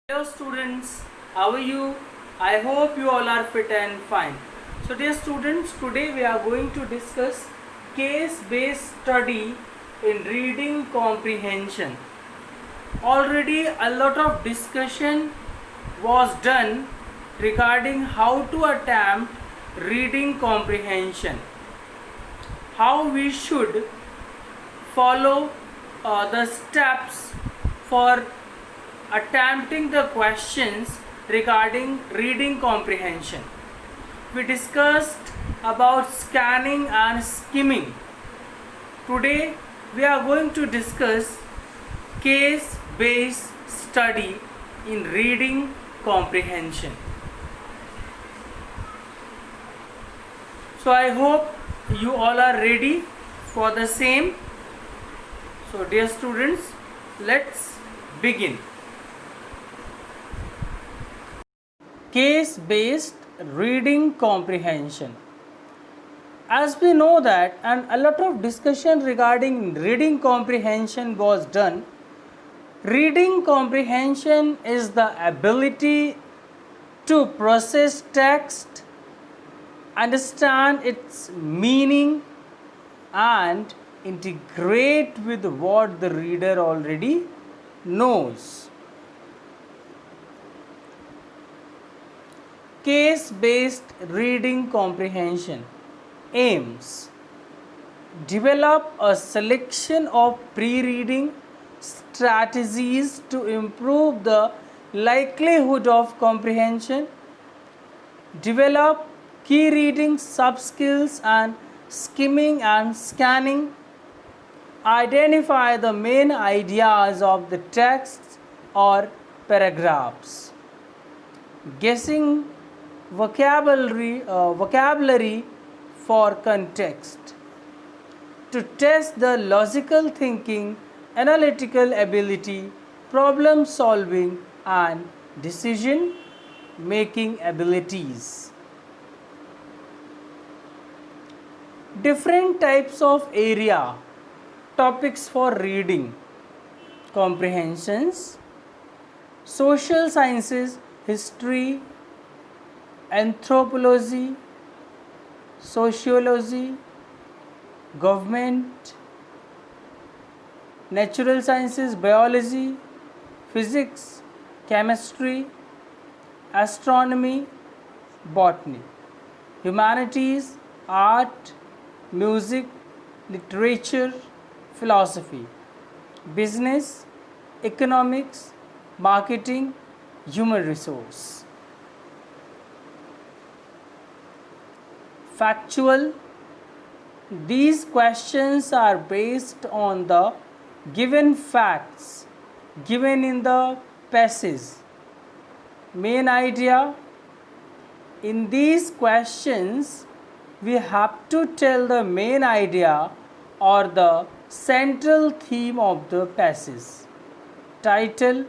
Hello students, how are you? I hope you all are fit and fine. So dear students, today we are going to discuss case-based study in reading comprehension. Already a lot of discussion was done regarding how to attempt reading comprehension, how we should follow the steps for attempting the questions regarding reading comprehension. We discussed about scanning and skimming. Today we are going to discuss case based study in reading comprehension. So I hope you all are ready for the same. So dear students, let's begin. Case based reading comprehension. As we know that, and a lot of discussion regarding reading comprehension was done. Reading comprehension is the ability to process text, understand its meaning, and integrate with what the reader already knows. Case-based reading comprehension aims develop a selection of pre-reading strategies to improve the likelihood of comprehension, develop key reading sub-skills and skimming and scanning, identify the main ideas of the text or paragraphs, guessing vocabulary for context, to test the logical thinking, analytical ability, problem solving, and decision making abilities. Different types of area topics for reading comprehensions: social sciences, history, anthropology, sociology, government, natural sciences, biology, physics, chemistry, astronomy, botany, humanities, art, music, literature, philosophy, business, economics, marketing, human resource. Factual. These questions are based on the given facts given in the passage. Main idea. In these questions, we have to tell the main idea or the central theme of the passage. Title.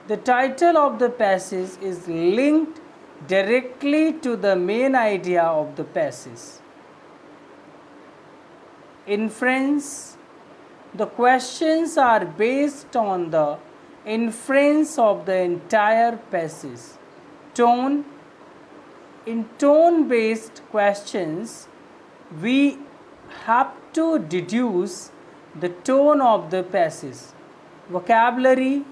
The title of the passage is linked directly to the main idea of the passage. Inference. The questions are based on the inference of the entire passage. Tone. In tone based questions, we have to deduce the tone of the passage. Vocabulary.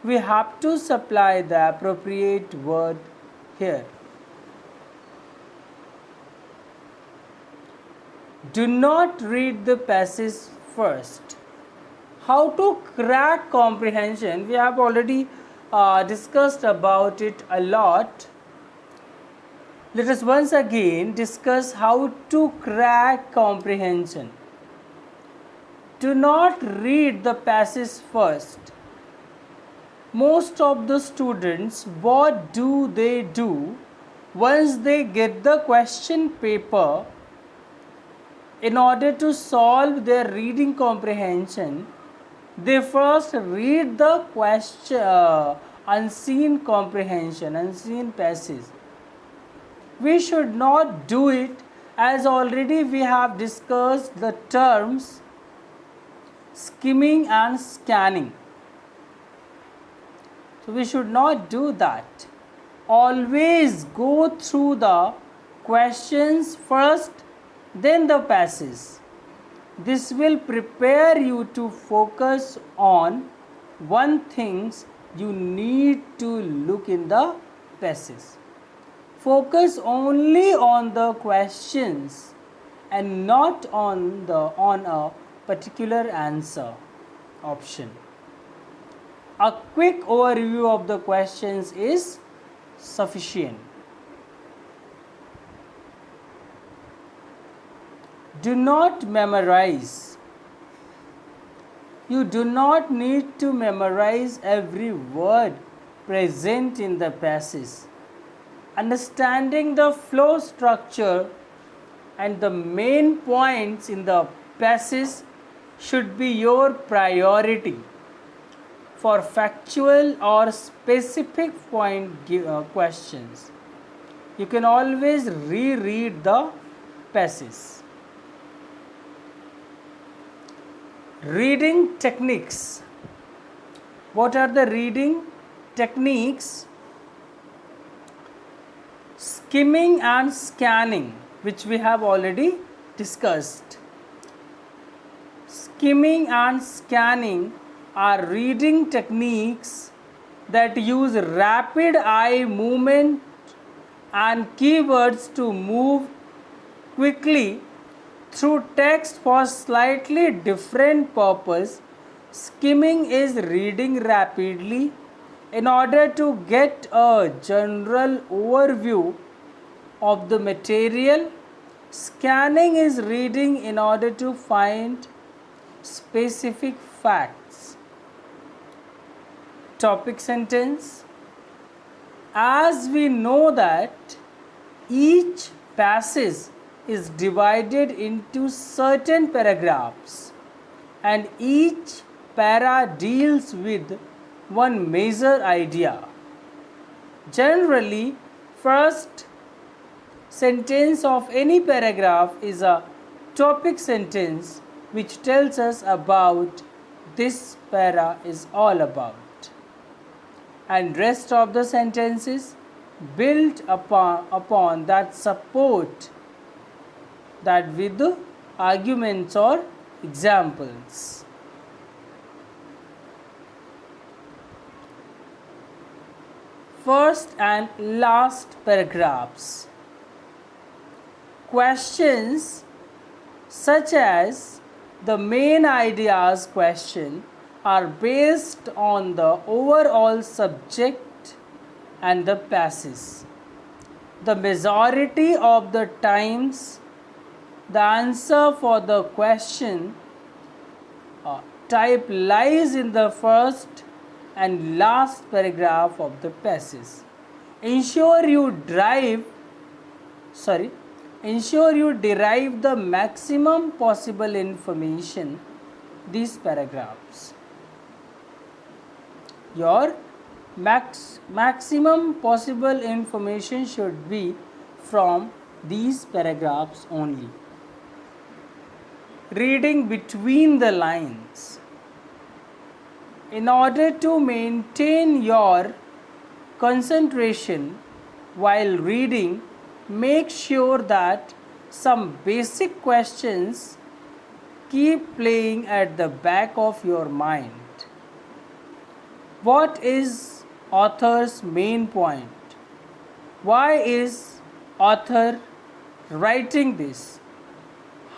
We have to supply the appropriate word here. Do not read the passage first. How to crack comprehension? We have already discussed about it a lot. Let us once again discuss how to crack comprehension. Do not read the passage first. Most of the students, what do they do once they get the question paper? In order to solve their reading comprehension, they first read the question, unseen comprehension, unseen passage. We should not do it, as already we have discussed the terms skimming and scanning. So we should not do that. Always go through the questions first, then the passages. This will prepare you to focus on one things you need to look in the passage. Focus only on the questions and not on a particular answer option. A quick overview of the questions is sufficient. Do not memorize. You do not need to memorize every word present in the passage. Understanding the flow structure and the main points in the passage should be your priority. For factual or specific point questions, you can always reread the passage. Reading techniques. What are the reading techniques? Skimming and scanning, which we have already discussed. Skimming and scanning are reading techniques that use rapid eye movement and keywords to move quickly through text for slightly different purpose. Skimming is reading rapidly in order to get a general overview of the material. Scanning is reading in order to find specific facts. Topic sentence. As we know that each passage is divided into certain paragraphs and each para deals with one major idea. Generally, first sentence of any paragraph is a topic sentence which tells us about this para is all about, and rest of the sentences built upon that support that with arguments or examples. First and last paragraphs. Questions such as the main ideas question are based on the overall subject and the passage. The majority of the times, the answer for the question type lies in the first and last paragraph of the passage. Ensure you derive the maximum possible information these paragraphs. Your maximum possible information should be from these paragraphs only. Reading between the lines. In order to maintain your concentration while reading, make sure that some basic questions keep playing at the back of your mind. What is author's main point? Why is author writing this?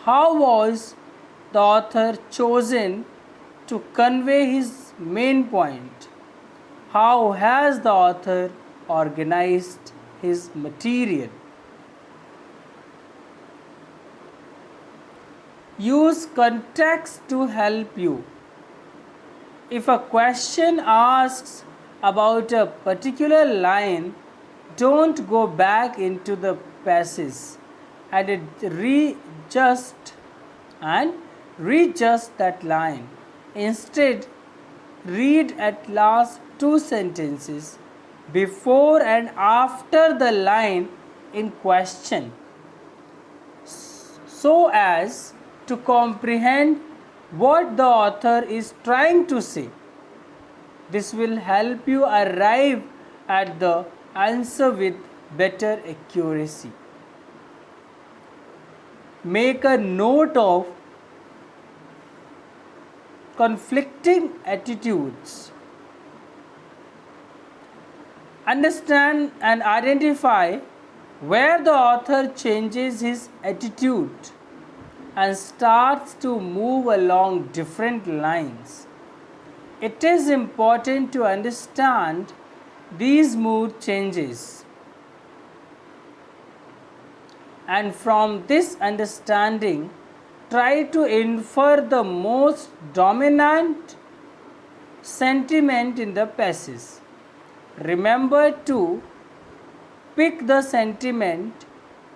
How was the author chosen to convey his main point? How has the author organized his material? Use context to help you. If a question asks about a particular line, don't go back into the passage and readjust that line. Instead, read at last two sentences before and after the line in question so as to comprehend what the author is trying to say. This will help you arrive at the answer with better accuracy. Make a note of conflicting attitudes. Understand and identify where the author changes his attitude and starts to move along different lines. It is important to understand these mood changes, and from this understanding, try to infer the most dominant sentiment in the passage. Remember to pick the sentiment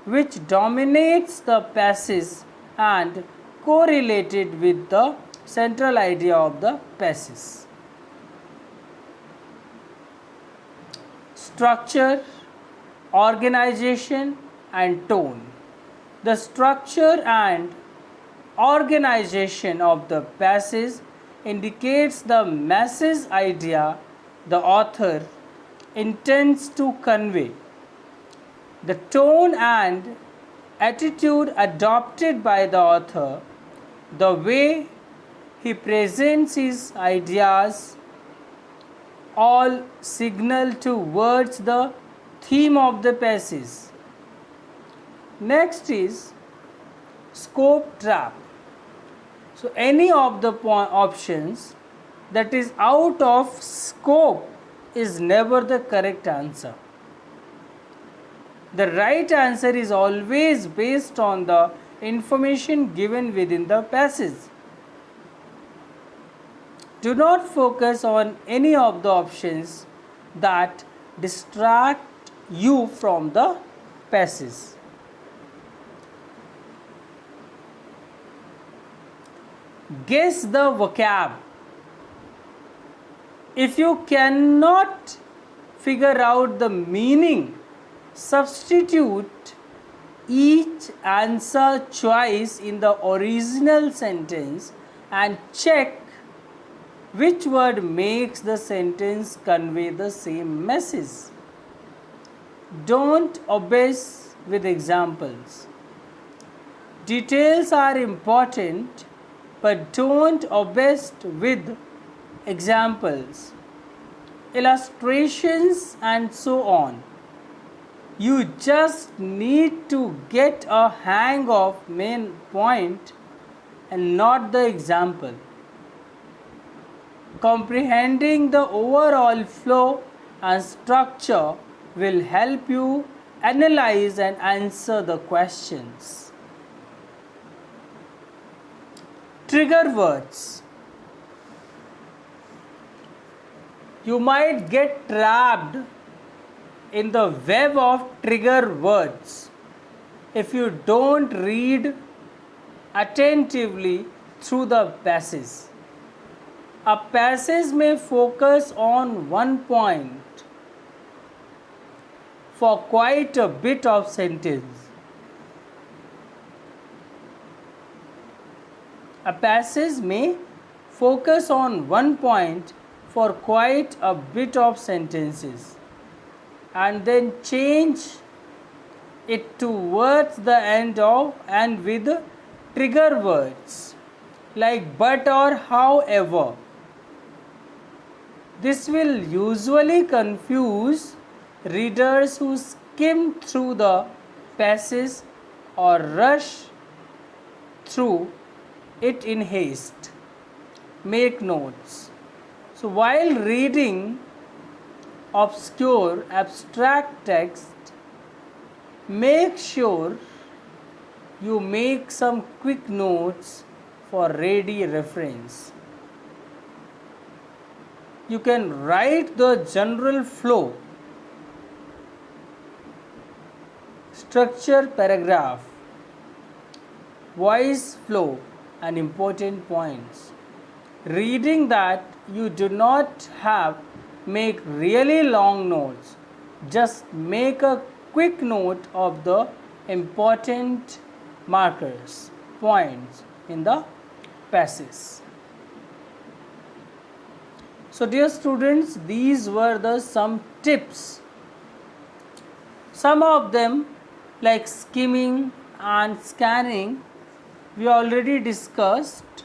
which dominates the passage and correlate it with the central idea of the passage. Structure, organization and tone. The structure and organization of the passage indicates the message idea the author intends to convey. The tone and attitude adopted by the author, the way he presents his ideas, all signal towards the theme of the passage. Next is scope trap. So any of the options that is out of scope is never the correct answer. The right answer is always based on the information given within the passage. Do not focus on any of the options that distract you from the passage. Guess the vocab. If you cannot figure out the meaning, substitute each answer choice in the original sentence and check which word makes the sentence convey the same message. Don't obsess with examples. Details are important, but don't obsess with examples, illustrations and so on. You just need to get a hang of main point and not the example. Comprehending the overall flow and structure will help you analyze and answer the questions. Trigger words. You might get trapped in the web of trigger words if you don't read attentively through the passage. A passage may focus on one point for quite a bit of sentence. A passage may focus on one point for quite a bit of sentences and then change it towards the end and with trigger words like but or however. This will usually confuse readers who skim through the passage or rush through it in haste. Make notes. So while reading obscure abstract text, make sure you make some quick notes for ready reference. You can write the general flow, structure paragraph, voice flow and important points. Reading that you do not have, make really long notes. Just make a quick note of the important markers, points in the passage. So dear students, these were the some tips. Some of them like skimming and scanning we already discussed.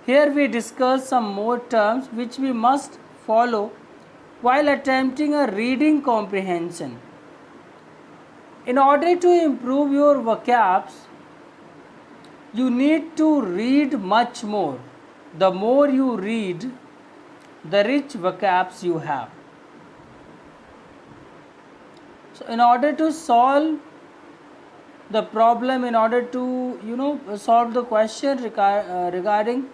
Here we discuss some more terms which we must follow while attempting a reading comprehension. In order to improve your vocabs, you need to read much more. The more you read, the rich vocabs you have. So in order to solve the problem, in order to solve the question regarding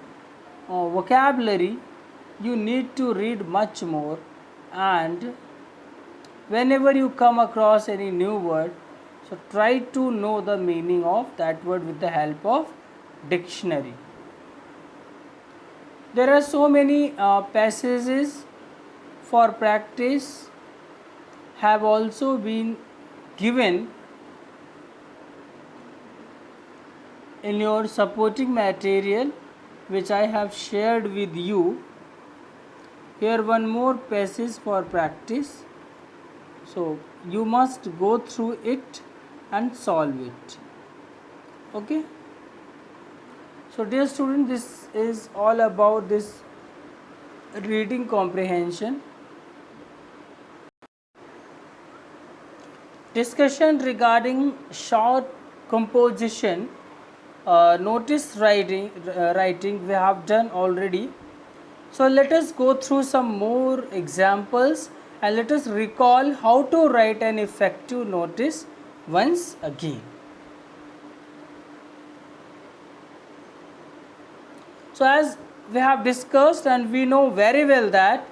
vocabulary, you need to read much more, and whenever you come across any new word, so try to know the meaning of that word with the help of dictionary. There are so many passages for practice have also been given in your supporting material which I have shared with you. Here one more passage for practice. So you must go through it and solve it. Okay. So dear student, this is all about this reading comprehension. Discussion regarding short composition, notice writing we have done already. So let us go through some more examples and let us recall how to write an effective notice once again. So as we have discussed and we know very well that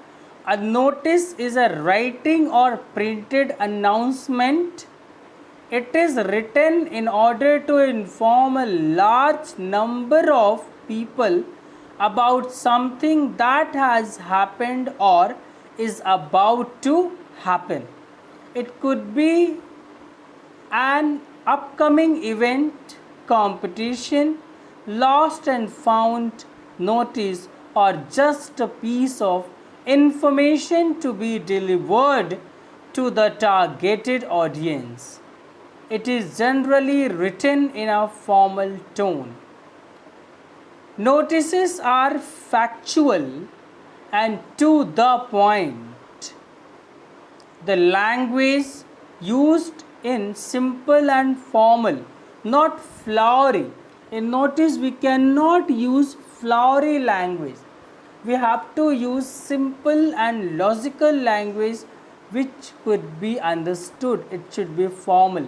a notice is a writing or printed announcement. It is written in order to inform a large number of people about something that has happened or is about to happen. It could be an upcoming event, competition, lost and found notice, or just a piece of information to be delivered to the targeted audience. It is generally written in a formal tone. Notices are factual and to the point. The language used in simple and formal, not flowery. In notice we cannot use flowery language. We have to use simple and logical language which could be understood. It should be formal.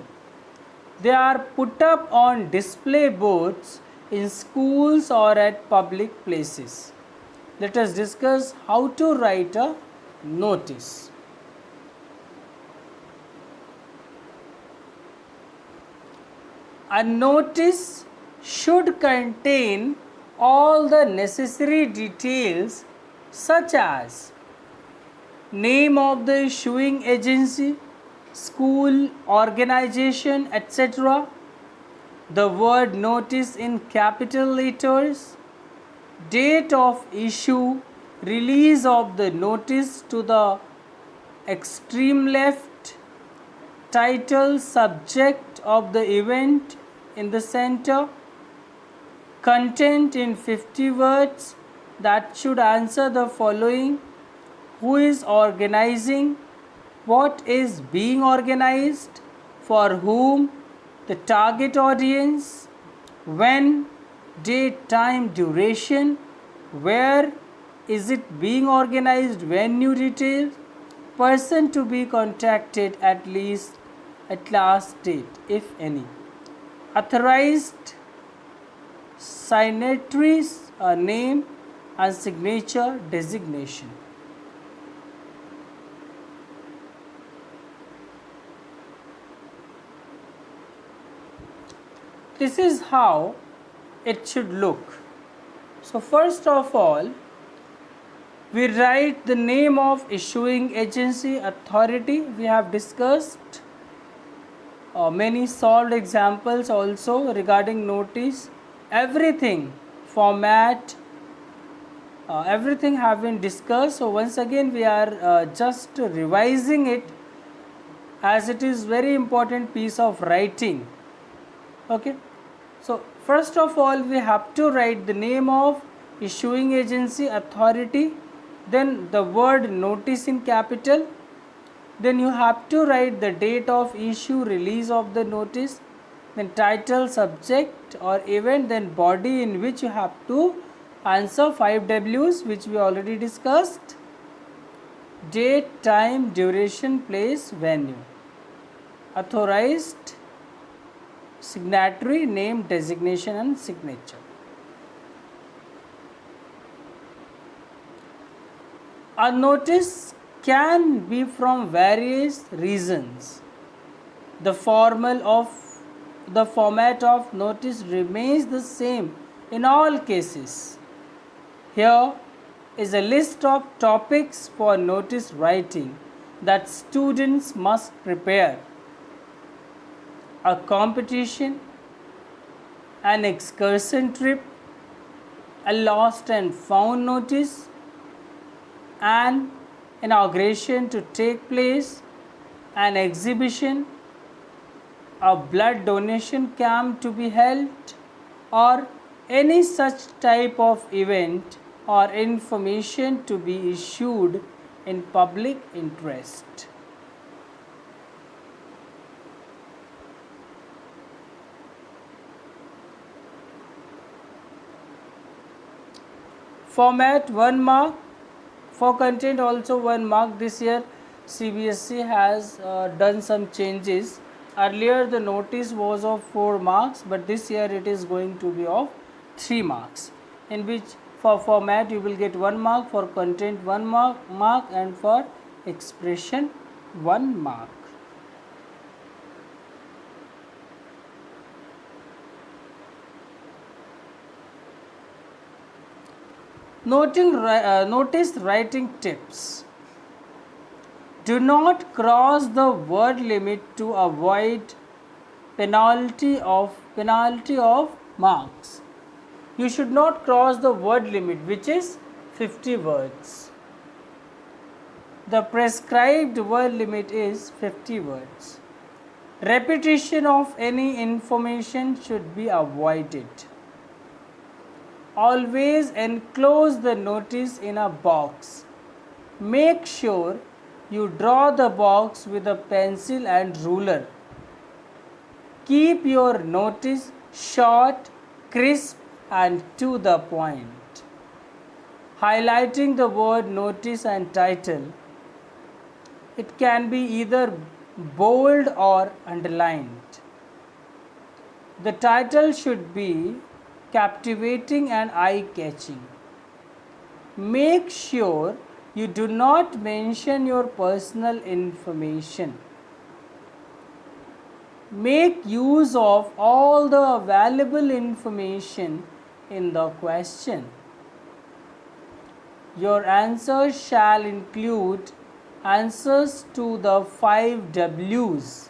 They are put up on display boards in schools or at public places. Let us discuss how to write a notice. A notice should contain all the necessary details such as name of the issuing agency, school, organization, etc. The word notice in capital letters, date of issue, release of the notice to the extreme left, title, subject of the event in the center, content in 50 words that should answer the following: who is organizing, what is being organized, for whom, the target audience, when, date, time, duration, where is it being organized, venue details, person to be contacted at last date, if any, authorized signatories, name and signature designation. This is how it should look. So first of all, we write the name of issuing agency, authority. We have discussed many solved examples also regarding notice. Everything, format, everything have been discussed. So once again we are just revising it, as it is very important piece of writing. Okay, so first of all we have to write the name of issuing agency, authority, then the word notice in capital, then you have to write the date of issue, release of the notice, then title, subject or event, then body in which you have to answer 5 W's which we already discussed: date, time, duration, place, venue. Authorized, signatory, name, designation and signature. A notice can be from various reasons. The format of notice remains the same in all cases. Here is a list of topics for notice writing that students must prepare: a competition, an excursion trip, a lost and found notice, an inauguration to take place, an exhibition, a blood donation camp to be held, or any such type of event or information to be issued in public interest. Format 1 mark, for content also 1 mark. This year CBSE has done some changes. Earlier the notice was of 4 marks, but this year it is going to be of 3 marks, in which for format you will get 1 mark, for content 1 mark and for expression 1 mark. Notice writing tips. Do not cross the word limit to avoid penalty of marks. You should not cross the word limit, which is 50 words. The prescribed word limit is 50 words. Repetition of any information should be avoided. Always enclose the notice in a box. Make sure you draw the box with a pencil and ruler. Keep your notice short, crisp and to the point. Highlighting the word notice and title. It can be either bold or underlined. The title should be captivating and eye-catching. Make sure you do not mention your personal information. Make use of all the available information in the question. Your answers shall include answers to the 5 W's: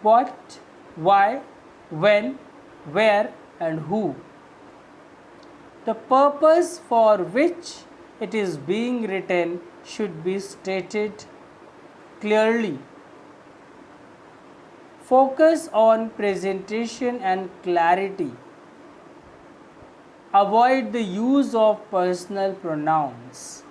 what, why, when, where and who. The purpose for which it is being written should be stated clearly. Focus on presentation and clarity. Avoid the use of personal pronouns.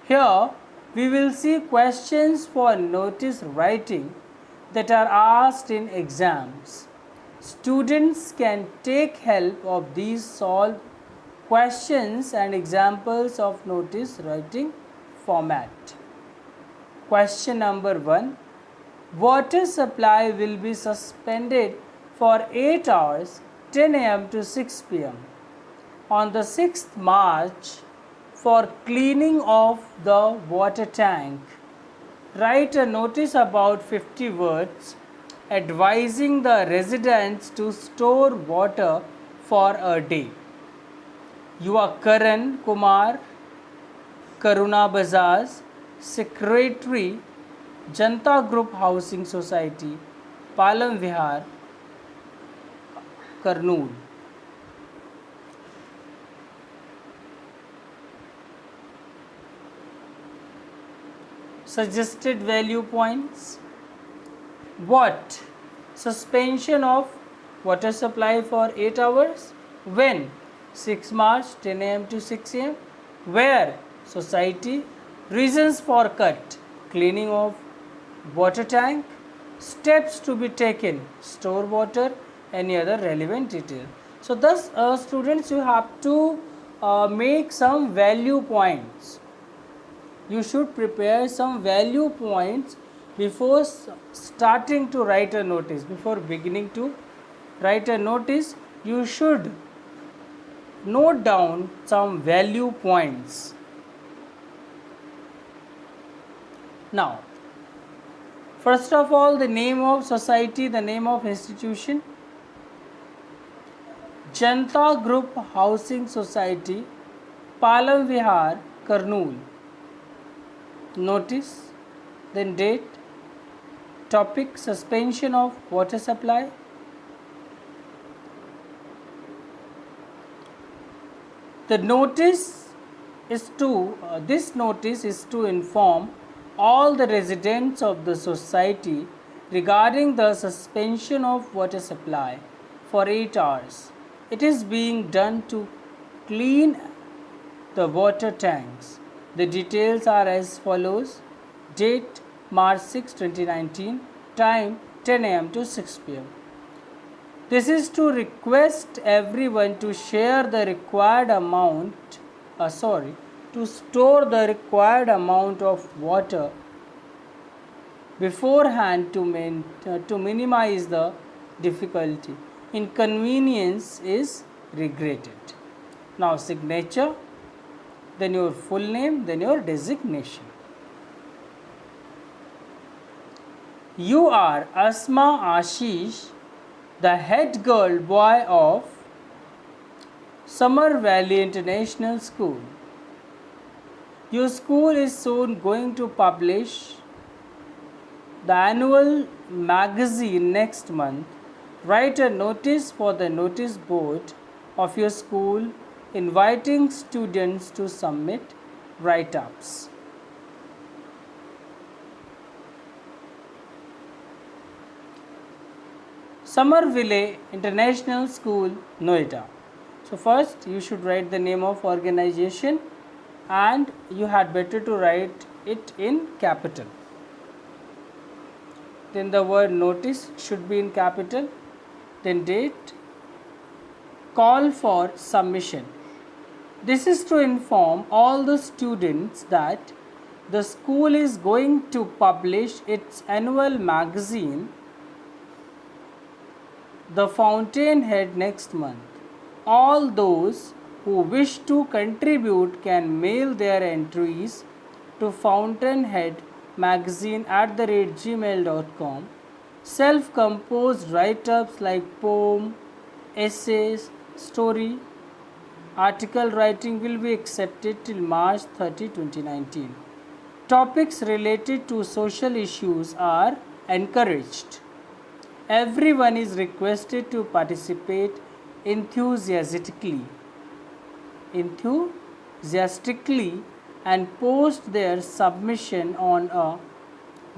Here we will see questions for notice writing that are asked in exams. Students can take help of these solved questions and examples of notice writing format. Question number 1. Water supply will be suspended for 8 hours, 10 am to 6 pm on the 6th March for cleaning of the water tank. Write a notice about 50 words advising the residents to store water for a day. Yuva Karan Kumar, Karuna Bajaj, Secretary, Janta Group Housing Society, Palam Vihar, Kurnool. Suggested value points. What? Suspension of water supply for 8 hours. When? 6 March 10 am to 6 am. Where? Society. Reasons for cut. Cleaning of water tank. Steps to be taken. Store water. Any other relevant detail. So thus students, you have to make some value points. You should prepare some value points before starting to write a notice. Before beginning to write a notice, you should note down some value points. Now, first of all, the name of society, the name of institution. Janta Group Housing Society, Palam Vihar, Kurnool. Notice, then date. Topic: suspension of water supply. The notice is to this notice is to inform all the residents of the society regarding the suspension of water supply for 8 hours. It is being done to clean the water tanks. The details are as follows. Date March 6, 2019. Time 10 am to 6 pm. This is to request everyone to share the required amount, to store the required amount of water beforehand to minimize the difficulty. Inconvenience is regretted. Now signature, then your full name, then your designation. You are Asma Ashish, the head girl boy of Summer Valley International School. Your school is soon going to publish the annual magazine next month. Write a notice for the notice board of your school inviting students to submit write-ups. Somerville International School, Noida. So first you should write the name of organization, and you had better to write it in capital. Then the word notice should be in capital. Then date. Call for submission. This is to inform all the students that the school is going to publish its annual magazine, The Fountainhead, next month. All those who wish to contribute can mail their entries to Fountainhead magazine @gmail.com. Self-composed write-ups like poem, essays, story, article writing will be accepted till March 30, 2019. Topics related to social issues are encouraged. Everyone is requested to participate enthusiastically and post their submission on a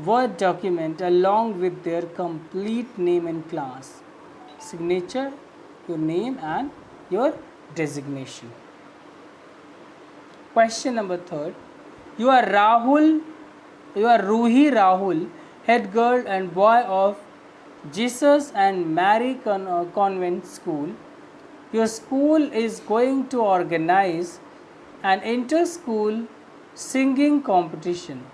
Word document along with their complete name and class, signature, your name and your designation. Question number 3. You are Ruhi Rahul, head girl and boy of Jesus and Mary Convent School. Your school is going to organize an inter-school singing competition.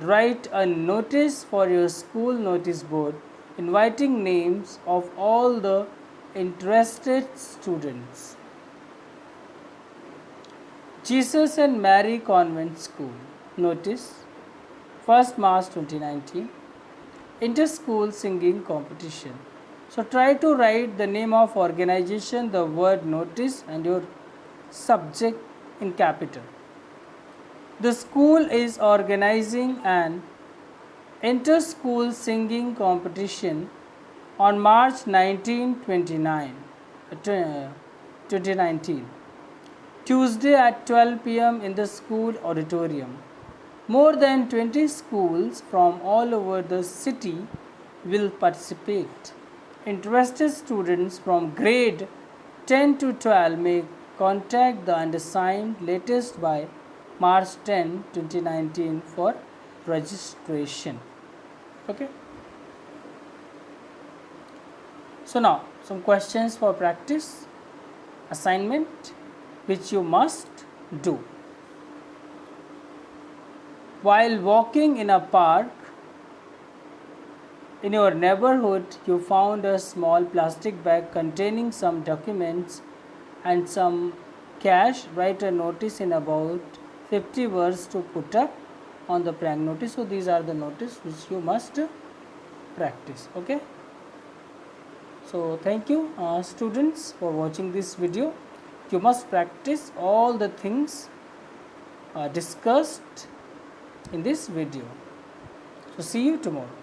Write a notice for your school notice board inviting names of all the interested students. Jesus and Mary Convent School. Notice 1st March 2019. Inter-school singing competition. So try to write the name of organization, the word notice and your subject in capital. The school is organizing an inter-school singing competition on March 19, 2019, Tuesday at 12 pm in the school auditorium. More than 20 schools from all over the city will participate. Interested students from grade 10 to 12 may contact the undersigned latest by March 10, 2019 for registration. Okay. So now some questions for practice assignment which you must do. While walking in a park in your neighborhood, you found a small plastic bag containing some documents and some cash. Write a notice in about 50 words to put up on the prank notice. So these are the notice which you must practice. Okay. So thank you students for watching this video. You must practice all the things discussed in this video. So see you tomorrow.